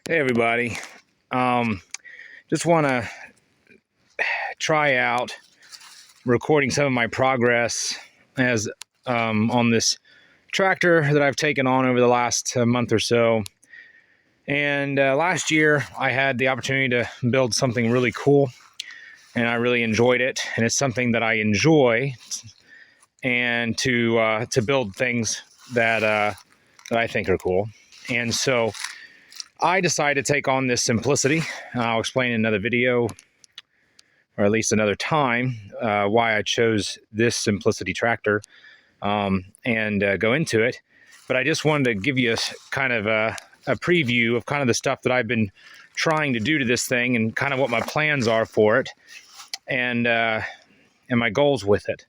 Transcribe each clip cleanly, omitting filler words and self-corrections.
Hey everybody. Just want to try out recording some of my progress as on this tractor that I've taken on over the last month or so. And last year I had the opportunity to build something really cool, and I really enjoyed it. And it's something that I enjoy, and to build things that I think are cool. And so I decided to take on this simplicity. I'll explain in another video, or at least another time, why I chose this simplicity tractor, and go into it. But I just wanted to give you kind of a preview of kind of the stuff that I've been trying to do to this thing, and kind of what my plans are for it, and my goals with it.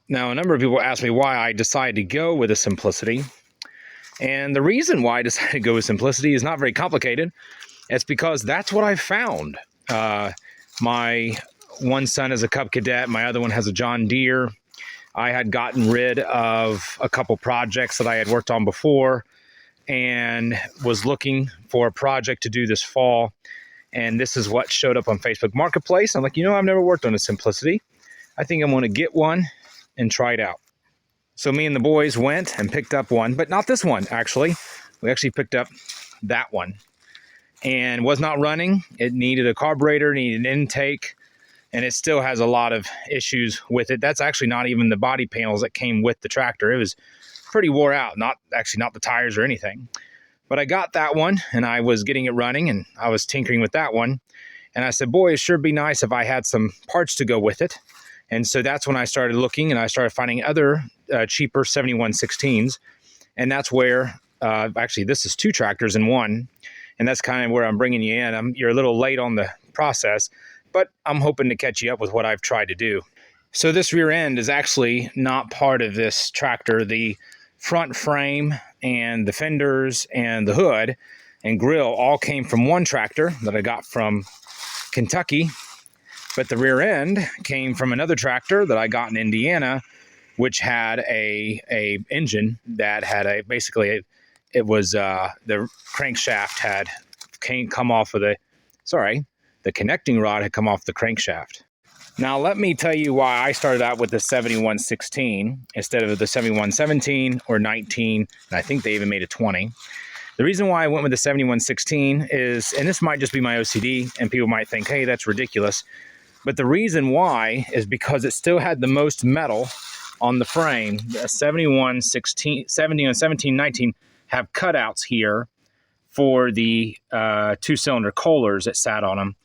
Now, a number of people ask me why I decided to go with a simplicity. And the reason why I decided to go with simplicity is not very complicated. It's because that's what I found. My one son is a Cub Cadet. My other one has a John Deere. I had gotten rid of a couple projects that I had worked on before and was looking for a project to do this fall. And this is what showed up on Facebook Marketplace. I'm like, I've never worked on a simplicity. I think I'm going to get one and try it out. So me and the boys went and picked up one, but not this one, actually. We actually picked up that one. And was not running. It needed a carburetor, needed an intake, and it still has a lot of issues with it. That's actually not even the body panels that came with the tractor. It was pretty wore out, not the tires or anything. But I got that one, and I was getting it running, and I was tinkering with that one. And I said, boy, it sure be nice if I had some parts to go with it. And so that's when I started looking, and I started finding other cheaper 7116s. And that's where, actually, this is two tractors in one. And that's kind of where I'm bringing you in. You're a little late on the process, but I'm hoping to catch you up with what I've tried to do. So this rear end is actually not part of this tractor. The front frame and the fenders and the hood and grill all came from one tractor that I got from Kentucky. But the rear end came from another tractor that I got in Indiana, which had a engine that had the crankshaft had come off of the connecting rod had come off the crankshaft. Now let me tell you why I started out with the 7116 instead of the 7117 or 19, and I think they even made a 20. The reason why I went with the 7116 is, and this might just be my OCD, and people might think, hey, that's ridiculous. But the reason why is because it still had the most metal on the frame. The 7116, 70 and 1719 have cutouts here for the two-cylinder Kohlers that sat on them.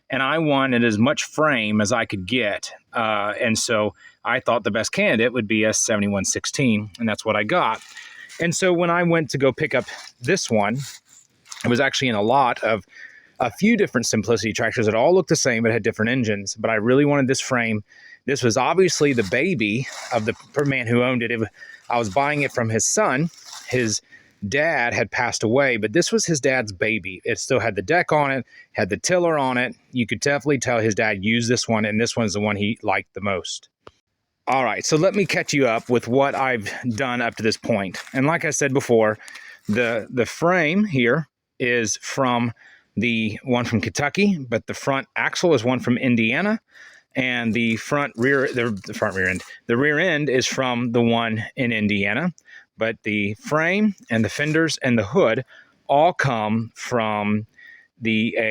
And I wanted as much frame as I could get. And so I thought the best candidate would be a 7116, and that's what I got. And so when I went to go pick up this one, it was actually in a lot of a few different simplicity tractors that all looked the same but had different engines. But I really wanted this frame. This was obviously the baby of the man who owned it. I was buying it from his son. His dad had passed away, but this was his dad's baby. It still had the deck on it, had the tiller on it. You could definitely tell his dad used this one, and this one's the one he liked the most. All right, so let me catch you up with what I've done up to this point. And like I said before, the frame here is from the one from Kentucky, but the front axle is one from Indiana, and the rear end is from the one in Indiana. But the frame and the fenders and the hood all come from the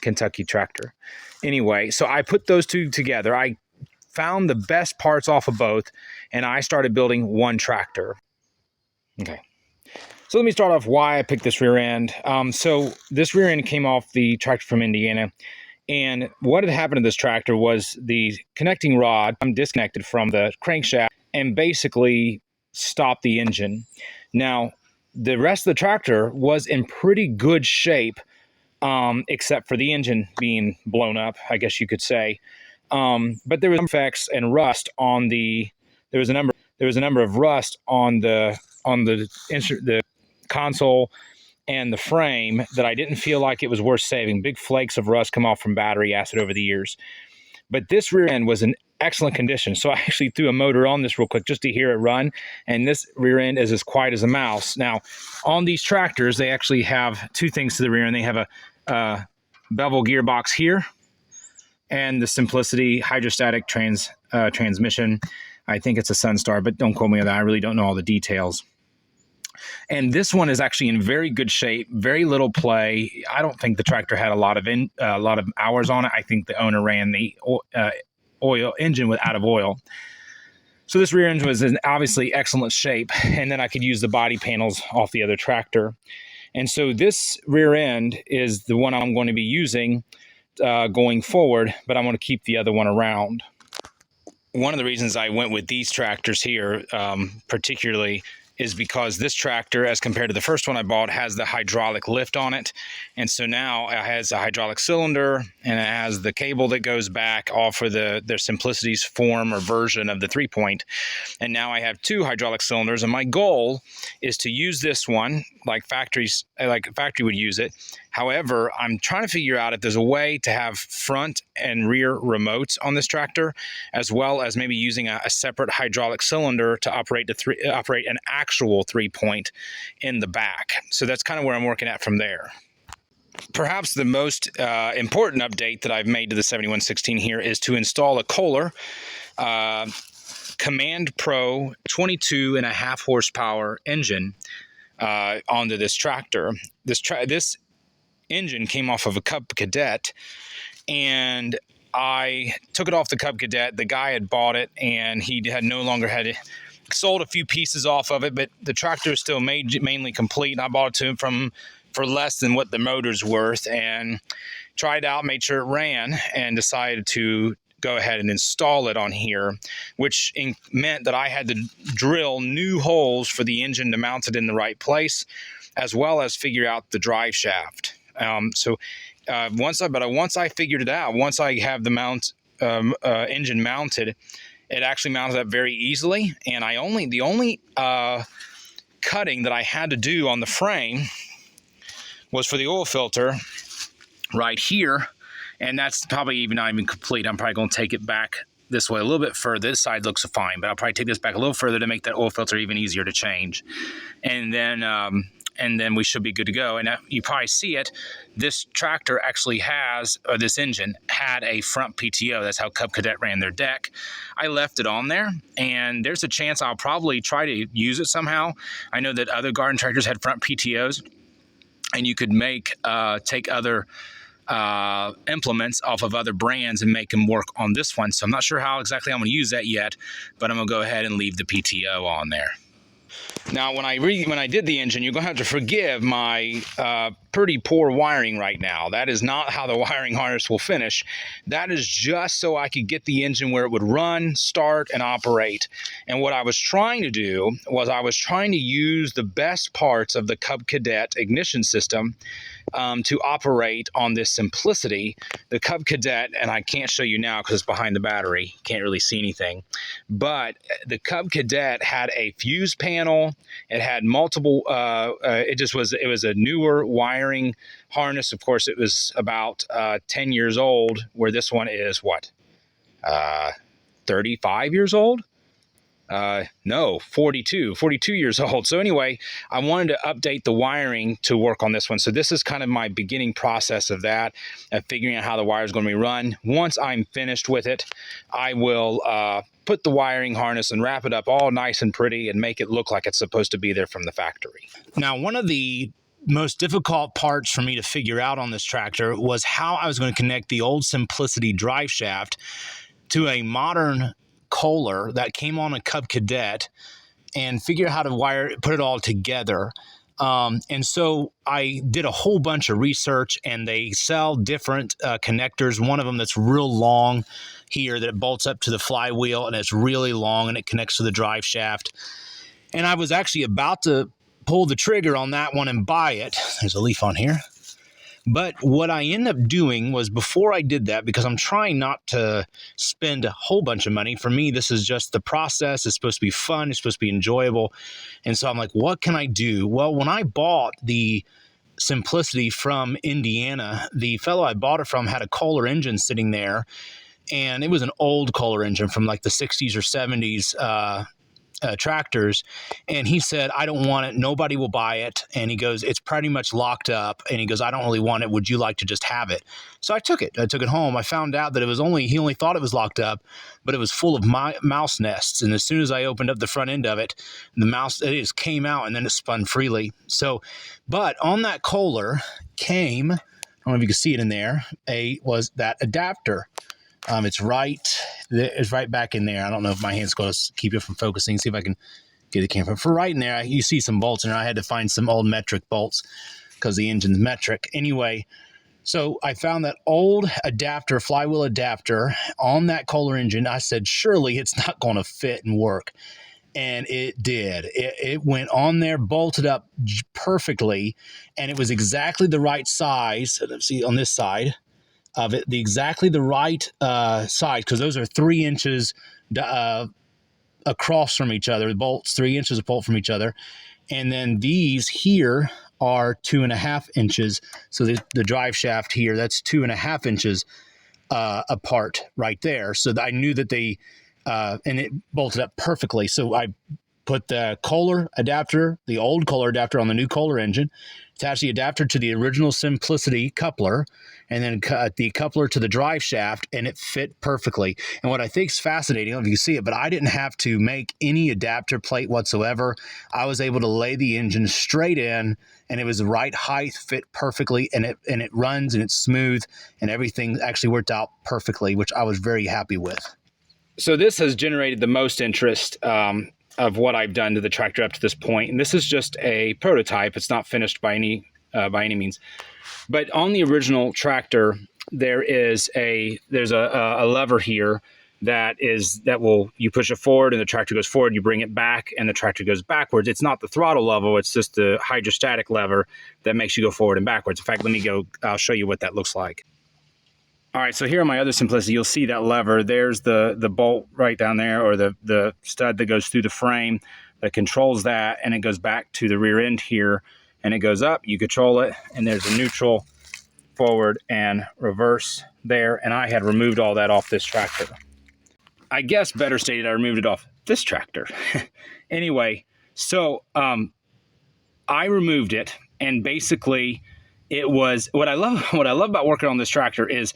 Kentucky tractor. Anyway, so I put those two together. I found the best parts off of both, and I started building one tractor. Okay. So let me start off why I picked this rear end. So this rear end came off the tractor from Indiana. And what had happened to this tractor was the connecting rod disconnected from the crankshaft and basically stopped the engine. Now, the rest of the tractor was in pretty good shape, except for the engine being blown up, I guess you could say. But there was effects and rust on there was a number of rust on the console and the frame that I didn't feel like it was worth saving. Big flakes of rust come off from battery acid over the years. But this rear end was in excellent condition. So I actually threw a motor on this real quick just to hear it run, and this rear end is as quiet as a mouse. Now, on these tractors, they actually have two things to the rear end. They have a bevel gearbox here, and the Simplicity hydrostatic transmission. I think it's a Sunstar, but don't quote me on that. I really don't know all the details. And this one is actually in very good shape, very little play. I don't think the tractor had a lot of hours on it. I think the owner ran the oil engine out of oil. So this rear engine was in obviously excellent shape, and then I could use the body panels off the other tractor. And so this rear end is the one I'm going to be using going forward, but I'm going to keep the other one around. One of the reasons I went with these tractors here, particularly, is because this tractor, as compared to the first one I bought, has the hydraulic lift on it. And so now it has a hydraulic cylinder, and it has the cable that goes back, all for their Simplicity's form or version of the 3-point. And now I have two hydraulic cylinders, and my goal is to use this one like factory would use it. However, I'm trying to figure out if there's a way to have front and rear remotes on this tractor, as well as maybe using a separate hydraulic cylinder to operate an actual 3-point in the back. So that's kind of where I'm working at from there. Perhaps the most important update that I've made to the 7116 here is to install a Kohler Command Pro 22.5 horsepower engine onto this tractor. This engine came off of a Cub Cadet, and I took it off the Cub Cadet. The guy had bought it, and he had no longer had it. Sold a few pieces off of it, but the tractor is still mainly complete. And I bought it to him for less than what the motor's worth, and tried it out, made sure it ran, and decided to go ahead and install it on here, which meant that I had to drill new holes for the engine to mount it in the right place, as well as figure out the drive shaft. Once I figured it out, once I have the engine mounted, it actually mounted up very easily. And the only cutting that I had to do on the frame was for the oil filter right here. And that's probably not even complete. I'm probably going to take it back this way a little bit further. This side looks fine, but I'll probably take this back a little further to make that oil filter even easier to change. And then we should be good to go. And you probably see it. This tractor actually this engine had a front PTO. That's how Cub Cadet ran their deck. I left it on there, and there's a chance I'll probably try to use it somehow. I know that other garden tractors had front PTOs, and you could take other implements off of other brands and make them work on this one. So I'm not sure how exactly I'm going to use that yet, but I'm going to go ahead and leave the PTO on there. Now, when I did the engine, you're going to have to forgive my pretty poor wiring right now. That is not how the wiring harness will finish. That is just so I could get the engine where it would run, start, and operate. And what I was trying to do was I was trying to use the best parts of the Cub Cadet ignition system to operate on this Simplicity. The Cub Cadet, and I can't show you now because it's behind the battery, can't really see anything, but the Cub Cadet had a fuse panel. It had multiple, it was a newer wiring harness. Of course, it was about 10 years old, where this one is 35 years old? No, 42 years old. So anyway, I wanted to update the wiring to work on this one. So this is kind of my beginning process of that, of figuring out how the wire is going to be run. Once I'm finished with it, I will put the wiring harness and wrap it up all nice and pretty and make it look like it's supposed to be there from the factory. Now, one of the most difficult parts for me to figure out on this tractor was how I was going to connect the old Simplicity drive shaft to a modern Kohler that came on a Cub Cadet, and figure out how to put it all together. And so I did a whole bunch of research, and they sell different connectors. One of them that's real long here, that it bolts up to the flywheel, and it's really long, and it connects to the drive shaft. And I was actually about to pull the trigger on that one and buy it. There's a leaf on here. But what I ended up doing was, before I did that, because I'm trying not to spend a whole bunch of money. For me, this is just the process. It's supposed to be fun. It's supposed to be enjoyable. And so I'm like, what can I do? Well, when I bought the Simplicity from Indiana, the fellow I bought it from had a Kohler engine sitting there. and it was an old Kohler engine from like the 60s or 70s tractors. And he said, I don't want it. Nobody will buy it. And he goes, it's pretty much locked up. And he goes, I don't really want it. Would you like to just have it? So I took it. I took it home. I found out that he only thought it was locked up, but it was full of mouse nests. And as soon as I opened up the front end of it, it just came out and then it spun freely. So, but on that Kohler came, I don't know if you can see it in there, was that adapter. It's right back in there. I don't know if my hand's going to keep it from focusing. See if I can get the camera. For right in there, you see some bolts in there. I had to find some old metric bolts because the engine's metric. Anyway, so I found that old adapter, flywheel adapter on that Kohler engine. I said, surely it's not going to fit and work. And it did. It went on there, bolted up perfectly, and it was exactly the right size. Let's see on this side of it, exactly the right size, because those are 3 inches across from each other. The bolts 3 inches apart from each other, and then these here are 2.5 inches. So the drive shaft here, that's 2.5 inches apart right there. So I knew that and it bolted up perfectly. So I put the Kohler adapter, the old Kohler adapter on the new Kohler engine, attach the adapter to the original Simplicity coupler, and then cut the coupler to the drive shaft, and it fit perfectly. And what I think is fascinating, I don't know if you see it, but I didn't have to make any adapter plate whatsoever. I was able to lay the engine straight in, and it was the right height, fit perfectly, and it runs, and it's smooth, and everything actually worked out perfectly, which I was very happy with. So this has generated the most interest of what I've done to the tractor up to this point. And this is just a prototype. It's not finished by any means. But on the original tractor, there's a lever here you push it forward and the tractor goes forward, you bring it back and the tractor goes backwards. It's not the throttle lever, it's just the hydrostatic lever that makes you go forward and backwards. In fact, I'll show you what that looks like. All right, so here on my other Simplicity, you'll see that lever. There's the bolt right down there, or the stud that goes through the frame that controls that, and it goes back to the rear end here, and it goes up. You control it, and there's a neutral, forward, and reverse there, and I had removed all that off this tractor. I guess better stated, I removed it off this tractor. Anyway, so I removed it, and basically it was what I love about working on this tractor is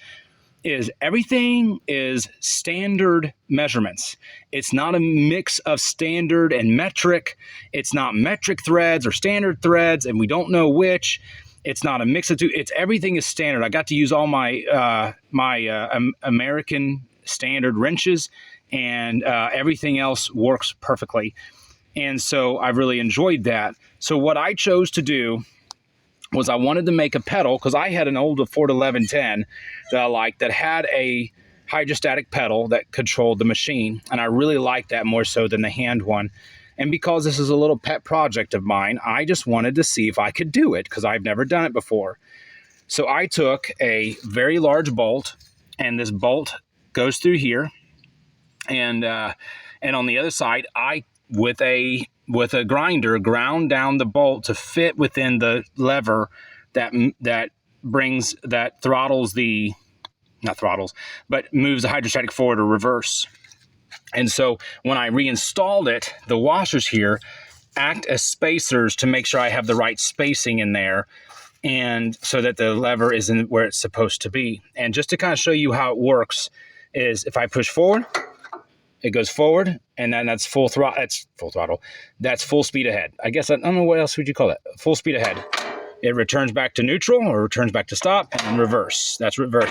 everything is standard measurements. It's not a mix of standard and metric. It's not metric threads or standard threads, and we don't know which. It's not a mix of two. Everything is standard. I got to use all my American standard wrenches, and everything else works perfectly. And so I really enjoyed that. So what I chose to do was I wanted to make a pedal, because I had an old Ford 1110 that I liked that had a hydrostatic pedal that controlled the machine, and I really liked that more so than the hand one. And because this is a little pet project of mine, I just wanted to see if I could do it, because I've never done it before. So I took a very large bolt, and this bolt goes through here, and on the other side, I with a grinder ground down the bolt to fit within the lever that moves the hydrostatic forward or reverse. And so when I reinstalled it, the washers here act as spacers to make sure I have the right spacing in there, and so that the lever is in where it's supposed to be. And just to kind of show you how it works is if I push forward, it goes forward, and then that's full throttle. That's full throttle. That's full speed ahead. I guess I don't know what else would you call it. Full speed ahead. It returns back to neutral, or returns back to stop, and then reverse. That's reverse,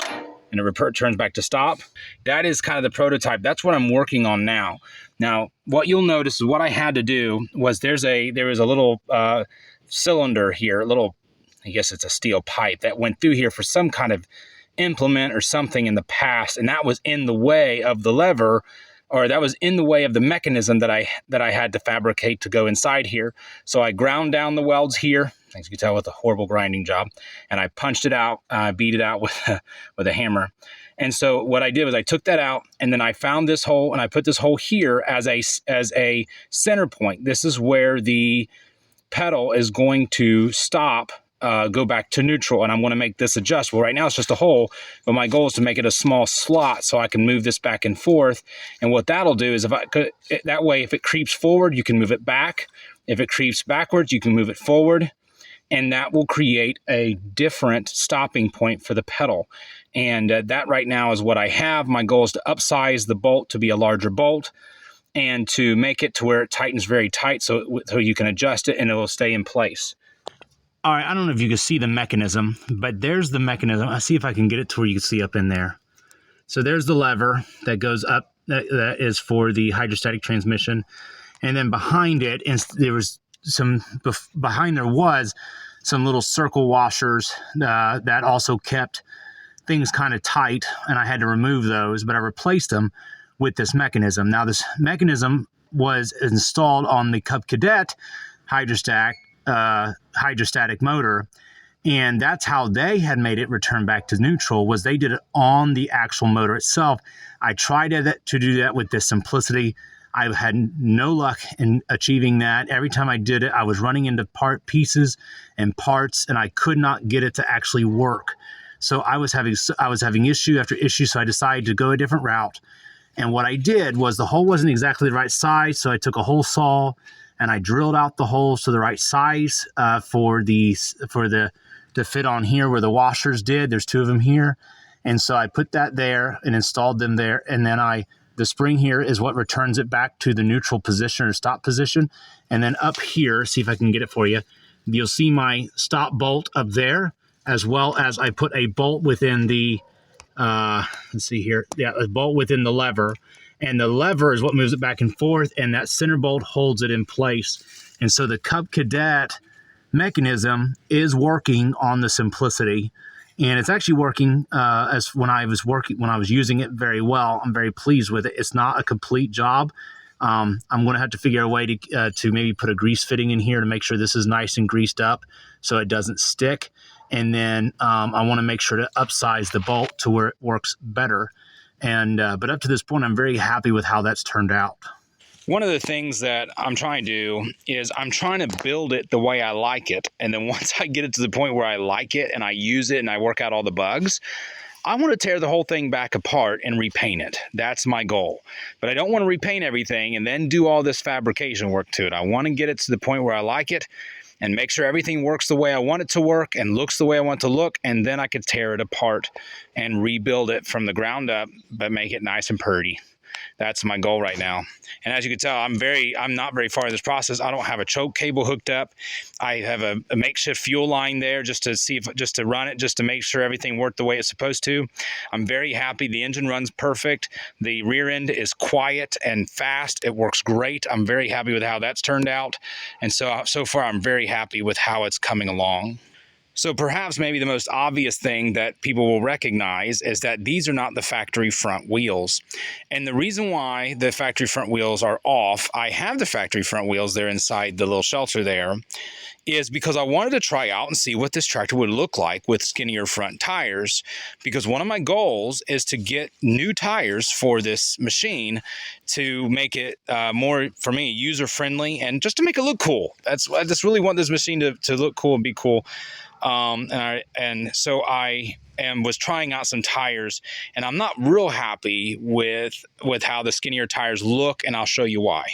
and it returns back to stop. That is kind of the prototype. That's what I'm working on now. Now, what you'll notice is what I had to do was there was a little cylinder here, I guess it's a steel pipe that went through here for some kind of implement or something in the past, and that was in the way of the lever, or that was in the way of the mechanism that I had to fabricate to go inside here. So I ground down the welds here, as you can tell with a horrible grinding job, and I punched it out, beat it out with a hammer. And so what I did was I took that out, and then I found this hole, and I put this hole here as a center point. This is where the pedal is going to stop go back to neutral, and I'm going to make this adjustable. Right now it's just a hole, but my goal is to make it a small slot so I can move this back and forth. And what that'll do is that way, if it creeps forward, you can move it back. If it creeps backwards, you can move it forward. And that will create a different stopping point for the pedal. And that right now is what I have. My goal is to upsize the bolt to be a larger bolt and to make it to where it tightens very tight so you can adjust it and it will stay in place. All right, I don't know if you can see the mechanism, but there's the mechanism. I'll see if I can get it to where you can see up in there. So there's the lever that goes up, that is for the hydrostatic transmission. And then behind it, there was some little circle washers that also kept things kind of tight, and I had to remove those, but I replaced them with this mechanism. Now, this mechanism was installed on the Cub Cadet hydrostatic motor, and that's how they had made it return back to neutral, was they did it on the actual motor itself. I tried to do that with this Simplicity. I had no luck in achieving that. Every time I did it, I was running into pieces and parts, and I could not get it to actually work. So I was having issue after issue, so I decided to go a different route. And what I did was, the hole wasn't exactly the right size, so I took a hole saw and I drilled out the holes to the right size to fit on here where the washers did. There's 2 of them here. And so I put that there and installed them there, and then the spring here is what returns it back to the neutral position or stop position. And then up here, see if I can get it for you, you'll see my stop bolt up there, as well as I put a bolt within the, let's see here, yeah, a bolt within the lever. And the lever is what moves it back and forth, and that center bolt holds it in place. And so the Cub Cadet mechanism is working on the Simplicity. And it's actually working when I was using it very well. I'm very pleased with it. It's not a complete job. I'm going to have to figure a way to maybe put a grease fitting in here to make sure this is nice and greased up so it doesn't stick. And then I want to make sure to upsize the bolt to where it works better. But up to this point, I'm very happy with how that's turned out. One of the things that I'm trying to do is I'm trying to build it the way I like it. And then once I get it to the point where I like it and I use it and I work out all the bugs, I want to tear the whole thing back apart and repaint it. That's my goal. But I don't want to repaint everything and then do all this fabrication work to it. I want to get it to the point where I like it and make sure everything works the way I want it to work and looks the way I want it to look. And then I could tear it apart and rebuild it from the ground up, but make it nice and pretty. That's my goal right now. And as you can tell, I'm not very far in this process. I don't have a choke cable hooked up. I have a makeshift fuel line there just to run it, just to make sure everything worked the way it's supposed to. I'm very happy. The engine runs perfect. The rear end is quiet and fast. It works great. I'm very happy with how that's turned out. And so far, I'm very happy with how it's coming along. So perhaps maybe the most obvious thing that people will recognize is that these are not the factory front wheels. And the reason why the factory front wheels are off, I have the factory front wheels there inside the little shelter there, is because I wanted to try out and see what this tractor would look like with skinnier front tires. Because one of my goals is to get new tires for this machine to make it more, for me, user-friendly and just to make it look cool. I just really want this machine to look cool and be cool. So I was trying out some tires, and I'm not real happy with how the skinnier tires look, and I'll show you why.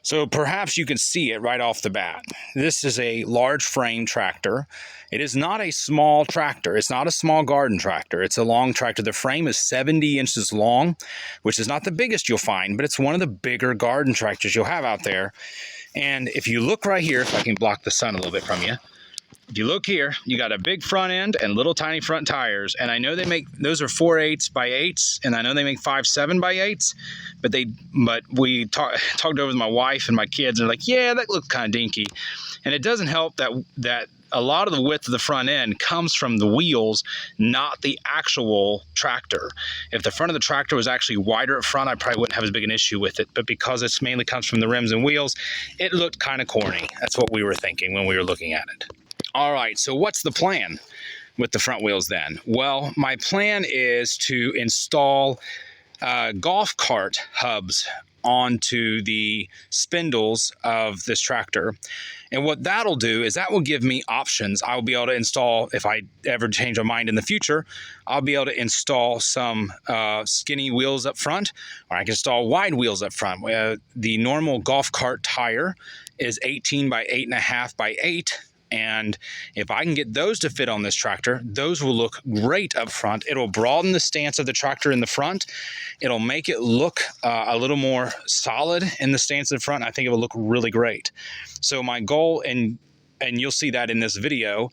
So perhaps you can see it right off the bat. This is a large frame tractor. It is not a small tractor. It's not a small garden tractor. It's a long tractor. The frame is 70 inches long, which is not the biggest you'll find, but it's one of the bigger garden tractors you'll have out there. And if you look right here, if I can block the sun a little bit from you, if you look here, you got a big front end and little tiny front tires. And I know they make, those are 4/8 by 8s, and I know they make 5/7 by 8s, but we talked over with my wife and my kids, and they're like, yeah, that looks kind of dinky. And it doesn't help that a lot of the width of the front end comes from the wheels, not the actual tractor. If the front of the tractor was actually wider up front, I probably wouldn't have as big an issue with it. But because it mainly comes from the rims and wheels, it looked kind of corny. That's what we were thinking when we were looking at it. All right, so what's the plan with the front wheels then? Well, my plan is to install golf cart hubs onto the spindles of this tractor. And what that'll do is that will give me options. I'll be able to install, if I ever change my mind in the future, I'll be able to install some skinny wheels up front, or I can install wide wheels up front. The normal golf cart tire is 18 by 8.5 by 8. And if I can get those to fit on this tractor, those will look great up front. It'll broaden the stance of the tractor in the front. It'll make it look a little more solid in the stance in front. I think it will look really great. So my goal, and you'll see that in this video,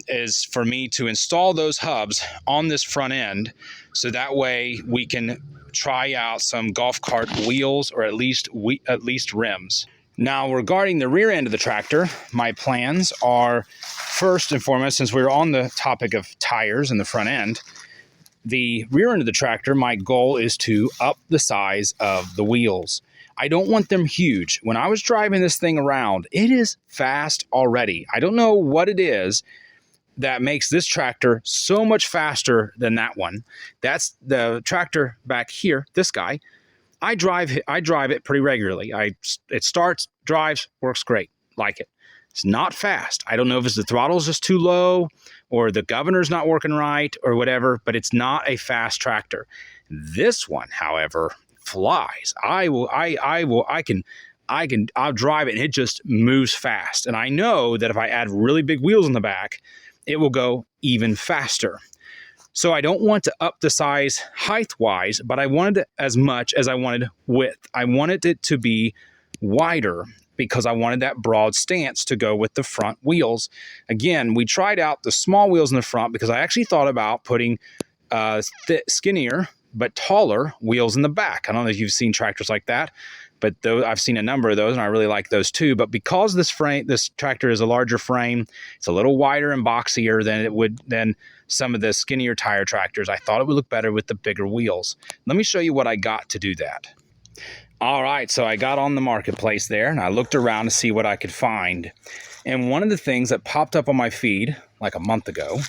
is for me to install those hubs on this front end, so that way we can try out some golf cart wheels, or at least rims. Now, regarding the rear end of the tractor, my plans are, first and foremost, since we're on the topic of tires in the front end, the rear end of the tractor, my goal is to up the size of the wheels. I don't want them huge. When I was driving this thing around, it is fast already. I don't know what it is that makes this tractor so much faster than that one. That's the tractor back here, this guy. I drive it pretty regularly. It starts, drives, works great, like it. It's not fast. I don't know if it's the throttle's just too low, or the governor's not working right, or whatever, but it's not a fast tractor. This one, however, flies. I'll drive it and it just moves fast. And I know that if I add really big wheels in the back, it will go even faster. So I don't want to up the size height-wise, but I wanted it as much as I wanted width. I wanted it to be wider because I wanted that broad stance to go with the front wheels. Again, we tried out the small wheels in the front because I actually thought about putting skinnier but taller wheels in the back. I don't know if you've seen tractors like that, but I've seen a number of those, and I really like those too. But because this tractor is a larger frame, it's a little wider and boxier than some of the skinnier tire tractors, I thought it would look better with the bigger wheels. Let me show you what I got to do that. All right, so I got on the marketplace there, and I looked around to see what I could find. And one of the things that popped up on my feed like a month ago,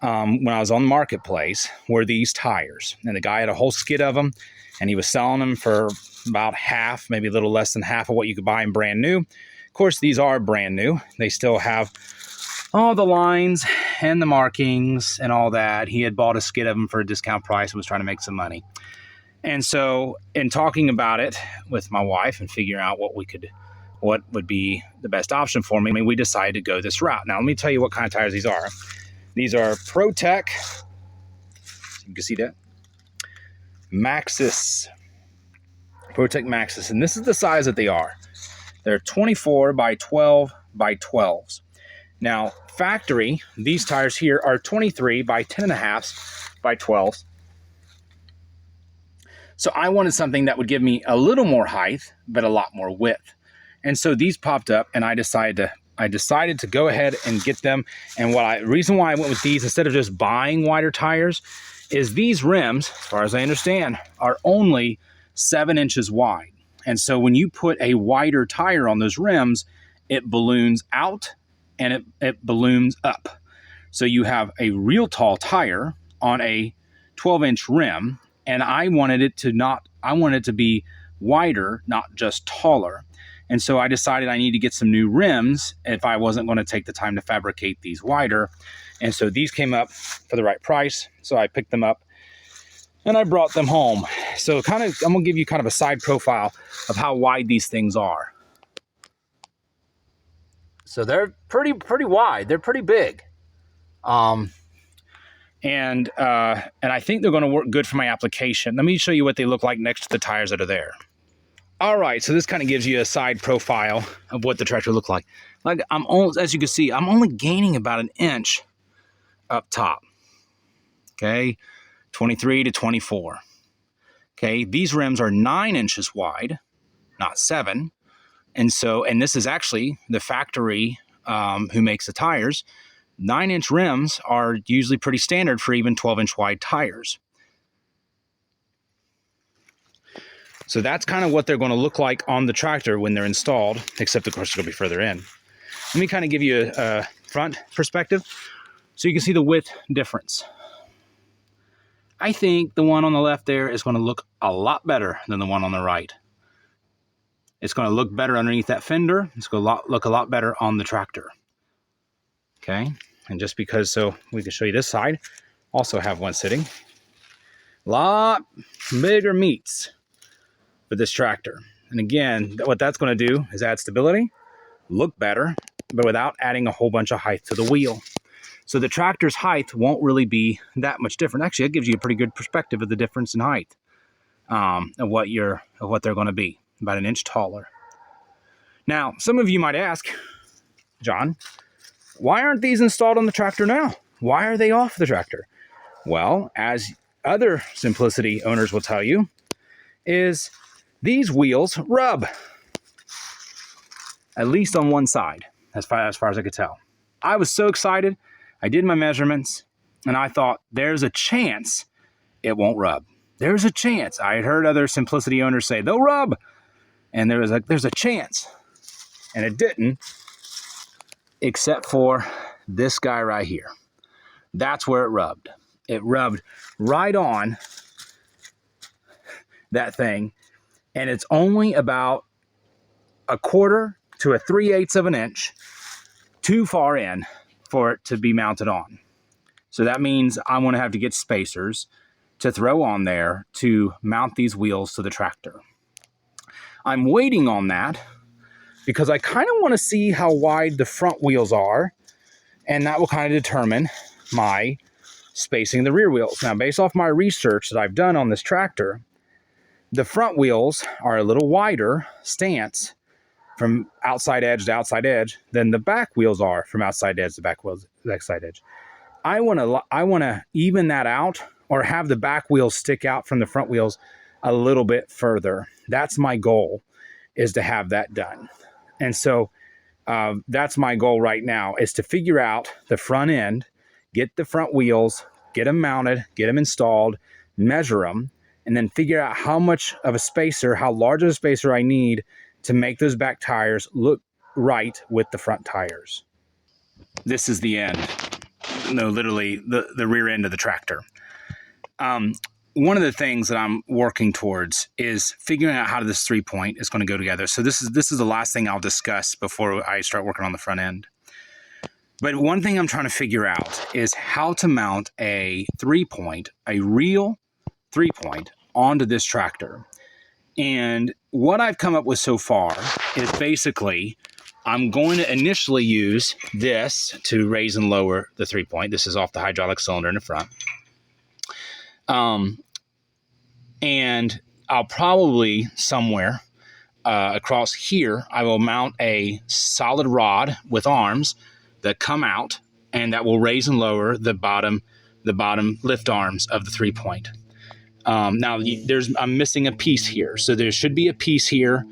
when I was on the marketplace, were these tires. And the guy had a whole skid of them, and he was selling them for about half, maybe a little less than half of what you could buy them brand new. Of course, these are brand new. They still have all the lines and the markings and all that. He had bought a skid of them for a discount price and was trying to make some money. And so in talking about it with my wife and figuring out what would be the best option for me, we decided to go this route. Now, let me tell you what kind of tires these are. These are ProTech, you can see that, Maxxis, ProTech Maxxis. And this is the size that they are. They're 24 by 12 by 12s. Now, factory, these tires here are 23 by 10.5 by 12s. So I wanted something that would give me a little more height, but a lot more width. And so these popped up, and I decided to go ahead and get them. And reason why I went with these instead of just buying wider tires is these rims, as far as I understand, are only 7 inches wide. And so when you put a wider tire on those rims, it balloons out and it balloons up. So you have a real tall tire on a 12-inch rim, and I wanted it to be wider, not just taller. And so I decided I need to get some new rims if I wasn't going to take the time to fabricate these wider. And so these came up for the right price. So I picked them up and I brought them home. So I'm going to give you kind of a side profile of how wide these things are. So they're pretty wide. They're pretty big. And I think they're going to work good for my application. Let me show you what they look like next to the tires that are there. All right, so this kind of gives you a side profile of what the tractor looked like. As you can see, I'm only gaining about an inch up top. Okay, 23 to 24. Okay, these rims are 9 inches wide, not 7. And this is actually the factory who makes the tires. 9-inch rims are usually pretty standard for even 12-inch wide tires. So that's kind of what they're going to look like on the tractor when they're installed, except of course it's going to be further in. Let me kind of give you a front perspective so you can see the width difference. I think the one on the left there is going to look a lot better than the one on the right. It's going to look better underneath that fender. It's going to look a lot better on the tractor. Okay, and just because, so we can show you this side, also have one sitting. A lot bigger meats for this tractor. And again, what that's going to do is add stability, look better, but without adding a whole bunch of height to the wheel. So the tractor's height won't really be that much different. Actually, it gives you a pretty good perspective of the difference in height of what they're going to be, about an inch taller. Now, some of you might ask, John, why aren't these installed on the tractor now? Why are they off the tractor? Well, as other Simplicity owners will tell you, is these wheels rub, at least on one side, as far as I could tell. I was so excited. I did my measurements, and I thought, there's a chance it won't rub. There's a chance. I had heard other Simplicity owners say, they'll rub. And there's a chance. And it didn't, except for this guy right here. That's where it rubbed. It rubbed right on that thing. And it's only about 1/4 to 3/8 of an inch too far in for it to be mounted on. So that means I'm going to have to get spacers to throw on there to mount these wheels to the tractor. I'm waiting on that because I kind of want to see how wide the front wheels are, and that will kind of determine my spacing of the rear wheels. Now, based off my research that I've done on this tractor, the front wheels are a little wider stance from outside edge to outside edge than the back wheels are from outside edge to backside edge. I want to even that out, or have the back wheels stick out from the front wheels a little bit further. That's my goal, is to have that done. And so that's my goal right now, is to figure out the front end, get the front wheels, get them mounted, get them installed, measure them, and then figure out how much of a spacer, how large of a spacer I need to make those back tires look right with the front tires. This is the end. No, literally the rear end of the tractor. One of the things that I'm working towards is figuring out how this 3-point is going to go together. So this is the last thing I'll discuss before I start working on the front end. But one thing I'm trying to figure out is how to mount a 3-point, a real 3-point, onto this tractor. And what I've come up with so far is basically, I'm going to initially use this to raise and lower the 3-point. This is off the hydraulic cylinder in the front. And I'll probably somewhere across here, I will mount a solid rod with arms that come out, and that will raise and lower the bottom lift arms of the 3-point. Now I'm missing a piece here. So there should be a piece here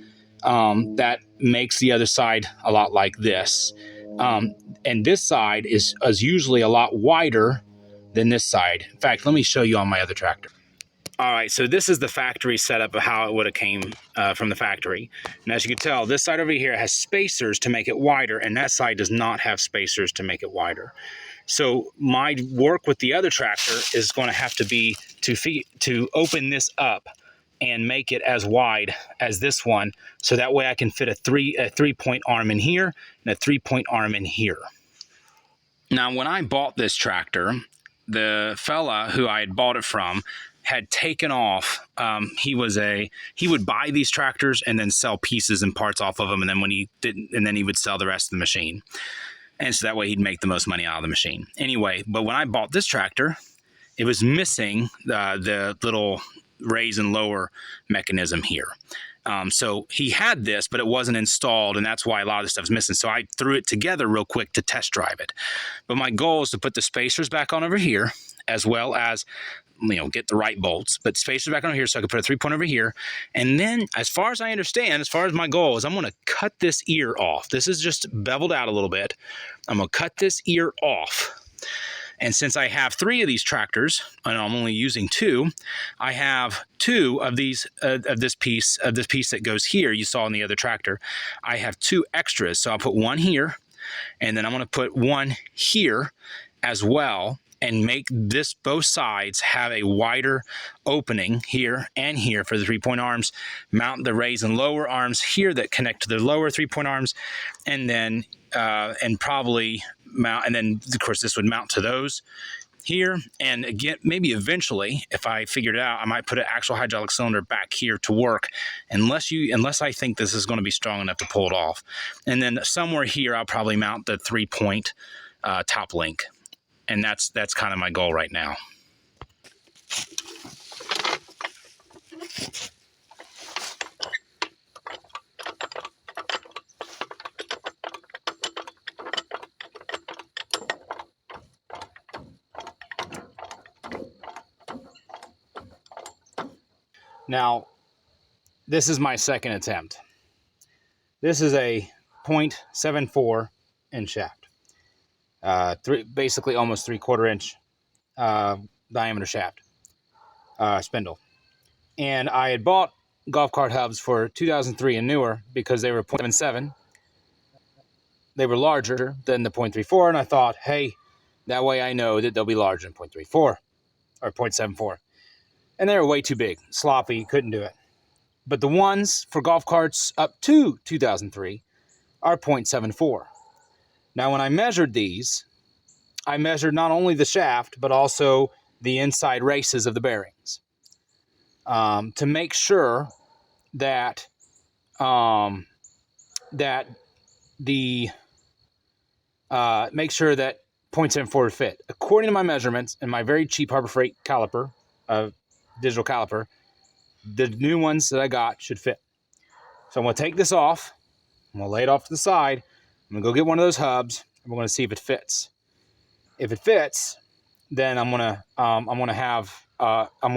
that makes the other side a lot like this. And this side is usually a lot wider than this side. In fact, let me show you on my other tractor. All right, so this is the factory setup of how it would have came from the factory. And as you can tell, this side over here has spacers to make it wider, and that side does not have spacers to make it wider. So my work with the other tractor is going to have to be to open this up and make it as wide as this one, so that way I can fit a 3-point arm in here and a 3-point arm in here. Now, when I bought this tractor, the fella who I had bought it from had taken off. He would buy these tractors and then sell pieces and parts off of them, and then when he didn't, and then he would sell the rest of the machine. And so that way he'd make the most money out of the machine. Anyway, but when I bought this tractor, it was missing the little raise and lower mechanism here. So he had this, but it wasn't installed, and that's why a lot of the stuff's missing. So I threw it together real quick to test drive it. But my goal is to put the spacers back on over here, as well as, get the right bolts, but spacers back on here so I can put a 3-point over here. And then, as far as I understand, as far as my goal is, I'm going to cut this ear off. This is just beveled out a little bit. I'm going to cut this ear off. And since I have 3 of these tractors, and I'm only using 2, I have 2 of these of this piece that goes here. You saw in the other tractor. I have 2 extras, so I'll put one here, and then I'm going to put one here as well. and make this both sides have a wider opening here and here for the 3-point arms, mount the raise and lower arms here that connect to the lower 3-point arms, and then and probably mount, and then of course this would mount to those here. And again, maybe eventually, if I figured it out, I might put an actual hydraulic cylinder back here to work, unless I think this is going to be strong enough to pull it off. And then somewhere here, I'll probably mount the 3-point top link, and that's kind of my goal right now. Now, this is my second attempt. This is a 0.74 inch shaft, basically almost 3/4 inch diameter shaft, spindle. And I had bought golf cart hubs for 2003 and newer because they were 0.77. They were larger than the 0.34, and I thought, hey, that way I know that they'll be larger than 0.34 or 0.74. And they were way too big, sloppy, couldn't do it. But the ones for golf carts up to 2003 are 0.74. Now, when I measured these, I measured not only the shaft, but also the inside races of the bearings to make sure that make sure that 0.74 would fit. According to my measurements and my very cheap Harbor Freight caliper, digital caliper, the new ones that I got should fit. So I'm going to take this off. I'm going to lay it off to the side. I'm going to go get one of those hubs, and we're going to see if it fits. If it fits, then I'm going to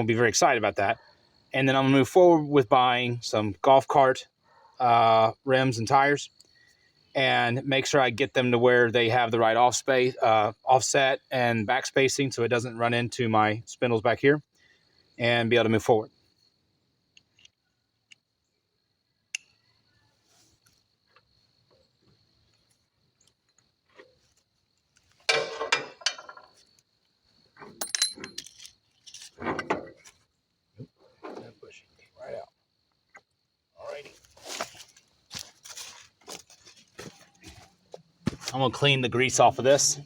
be very excited about that. And then I'm going to move forward with buying some golf cart rims and tires, and make sure I get them to where they have the right offset and back spacing so it doesn't run into my spindles back here, and be able to move forward. Right out. Alrighty. I'm going to clean the grease off of this,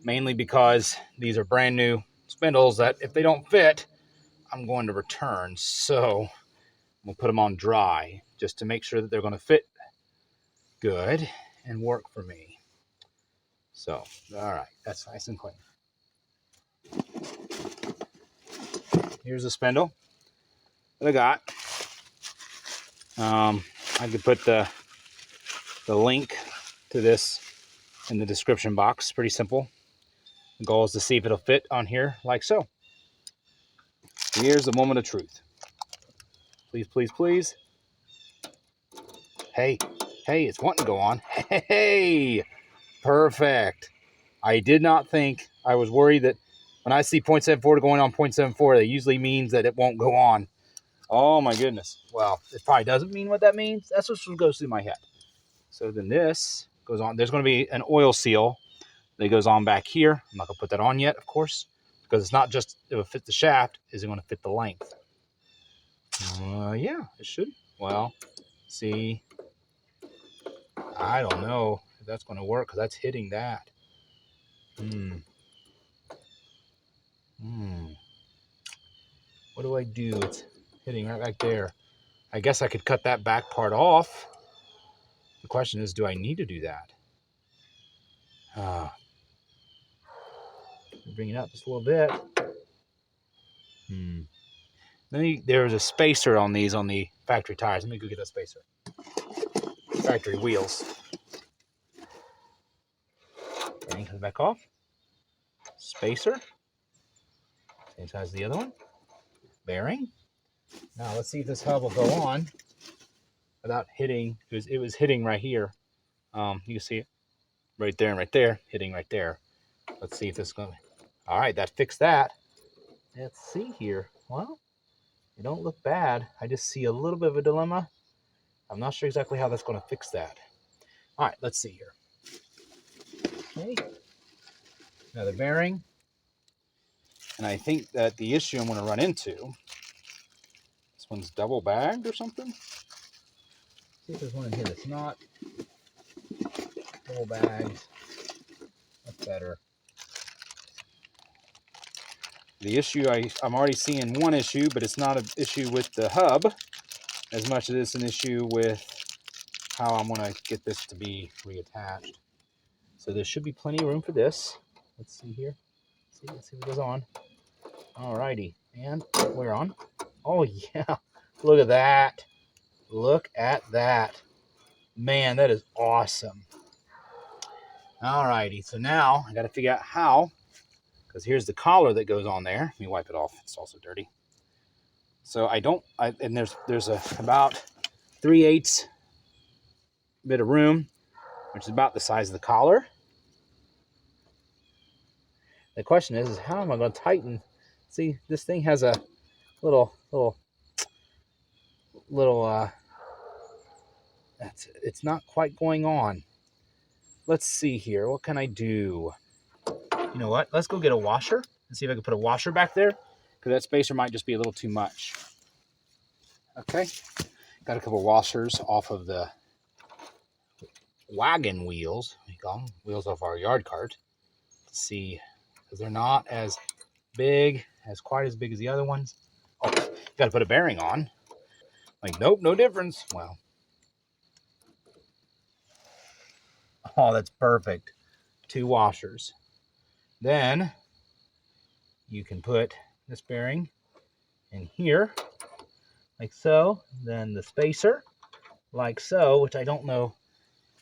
mainly because these are brand new spindles that if they don't fit, I'm going to return. So I'm going to put them on dry just to make sure that they're going to fit good and work for me. So, all right, that's nice and clean. Here's the spindle that I got. I could put the link to this in the description box. Pretty simple. The goal is to see if it'll fit on here like so. Here's the moment of truth. Please, please, please. Hey, it's wanting to go on. Hey, perfect. I did not think, I was worried that when I see 0.74 going on 0.74, that usually means that it won't go on. Oh my goodness. Well, it probably doesn't mean what that means. That's what goes through my head. So then this goes on. There's going to be an oil seal that goes on back here. I'm not going to put that on yet, of course, because it's not just if it fits the shaft, is it going to fit the length? Yeah, it should. Well, see, I don't know if that's going to work because that's hitting that. What do I do? It's hitting right back there. I guess I could cut that back part off. The question is, do I need to do that? Bring it up just a little bit. Then there's a spacer on these on the factory tires. Let me go get that spacer. Factory wheels. Bearing comes back off. Spacer. Same size as the other one. Bearing. Now let's see if this hub will go on without hitting. It was hitting right here. You can see it right there and right there, hitting right there. Let's see if this is going to... All right, that fixed that. Let's see here. Well, it don't look bad. I just see a little bit of a dilemma. I'm not sure exactly how that's going to fix that. All right, let's see here. Okay. Now the bearing And I think that the issue I'm going to run into, this one's double bagged or something. See if there's one in here that's not double bagged. That's better. The issue, I'm already seeing one issue, but it's not an issue with the hub as much as it's an issue with how I'm going to get this to be reattached. So there should be plenty of room for this. Let's see here. Let's see what goes on. Alrighty, and we're on. Oh yeah, look at that. Look at that. Man, that is awesome. Alrighty, so now I got to figure out how, because here's the collar that goes on there. Let me wipe it off. It's also dirty. So and there's about 3/8 bit of room, which is about the size of the collar. The question is how am I going to tighten? See, this thing has a little it's not quite going on. Let's see here. What can I do? You know what? Let's go get a washer and see if I can put a washer back there, because that spacer might just be a little too much. Okay. Got a couple washers off of the wagon wheels. We call them wheels off our yard cart. Let's see, because they're not as big, quite as big as the other ones. Oh, got to put a bearing on. Like, nope, no difference. Well, oh, that's perfect. 2 washers. Then you can put this bearing in here, like so. Then the spacer, like so, which I don't know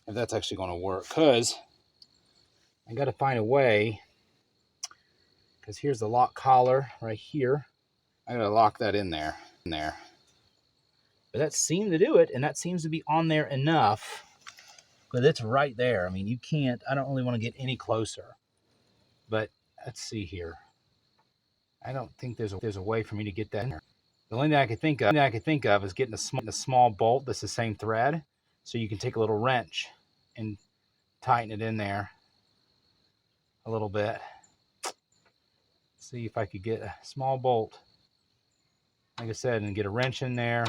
if that's actually going to work, because I got to find a way, because here's the lock collar right here. I got to lock that in there. But that seemed to do it, and that seems to be on there enough, because it's right there. I mean, you can't, I don't really want to get any closer. But let's see here. I don't think there's a way for me to get that in there. The only thing I could think of is getting a small bolt that's the same thread, so you can take a little wrench and tighten it in there a little bit. See if I could get a small bolt, like I said, and get a wrench in there.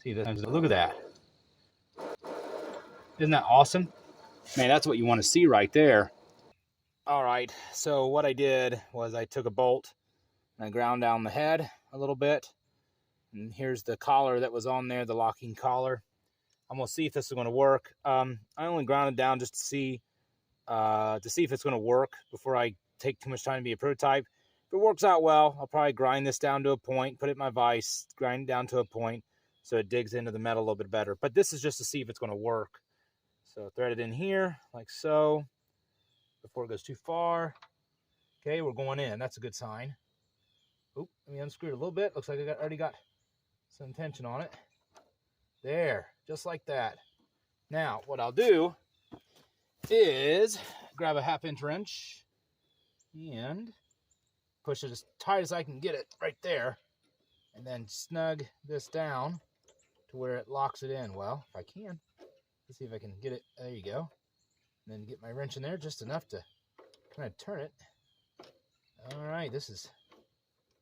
See that? Look at that. Isn't that awesome? Man, that's what you want to see right there. All right, so what I did was I took a bolt and I ground down the head a little bit. And here's the collar that was on there, the locking collar. I'm gonna see if this is gonna work. I only ground it down just to see if it's gonna work before I take too much time to be a prototype. If it works out well, I'll probably grind this down to a point, put it in my vise, grind it down to a point so it digs into the metal a little bit better. But this is just to see if it's gonna work. So thread it in here, like so, before it goes too far. Okay, we're going in. That's a good sign. Oop, let me unscrew it a little bit. Looks like I already got some tension on it. There, just like that. Now, what I'll do is grab a 1/2 inch wrench and push it as tight as I can get it right there, and then snug this down to where it locks it in. Well, if I can. Let's see if I can get it. There you go. And then get my wrench in there just enough to kind of turn it. All right, this is,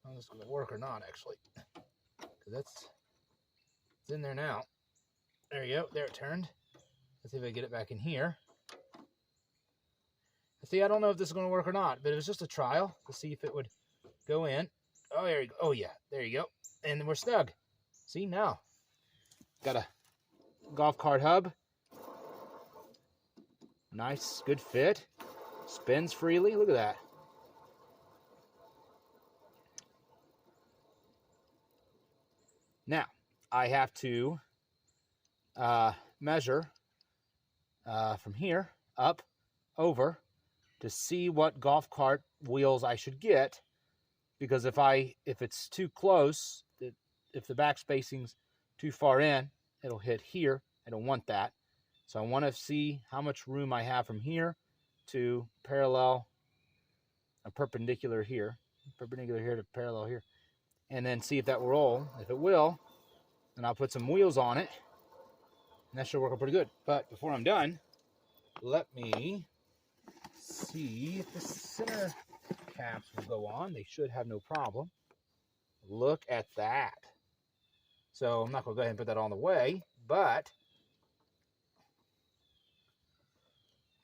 I don't know if it's going to work or not, actually, because it's in there now. There you go. There it turned. Let's see if I can get it back in here. See, I don't know if this is going to work or not, but it was just a trial to see if it would go in. Oh, there you go. Oh, yeah. There you go. And then we're snug. See, now. Got a golf cart hub. Nice, good fit. Spins freely. Look at that. Now, I have to measure from here up over to see what golf cart wheels I should get, because if it's too close, if the back spacing's too far in, it'll hit here. I don't want that. So I want to see how much room I have from here to parallel, a perpendicular here to parallel here, and then see if that will roll. If it will, then I'll put some wheels on it, and that should work out pretty good. But before I'm done, let me see if the center caps will go on. They should have no problem. Look at that. So I'm not going to go ahead and put that on the way, but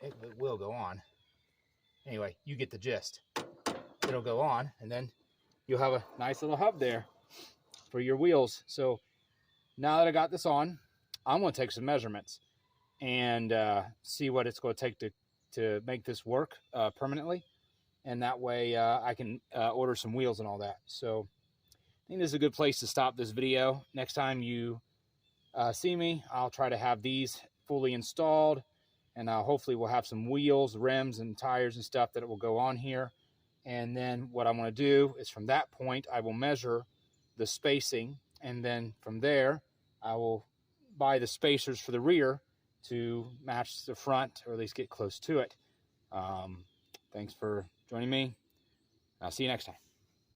it will go on. Anyway, you get the gist. It'll go on, and then you'll have a nice little hub there for your wheels. So now that I got this on, I'm going to take some measurements and see what it's going to take to make this work permanently. And that way I can order some wheels and all that. So I think this is a good place to stop this video. Next time you see me, I'll try to have these fully installed, and hopefully we'll have some wheels, rims, and tires and stuff that will go on here. And then what I want to do is from that point, I will measure the spacing, and then from there, I will buy the spacers for the rear to match the front, or at least get close to it. Thanks for joining me. I'll see you next time.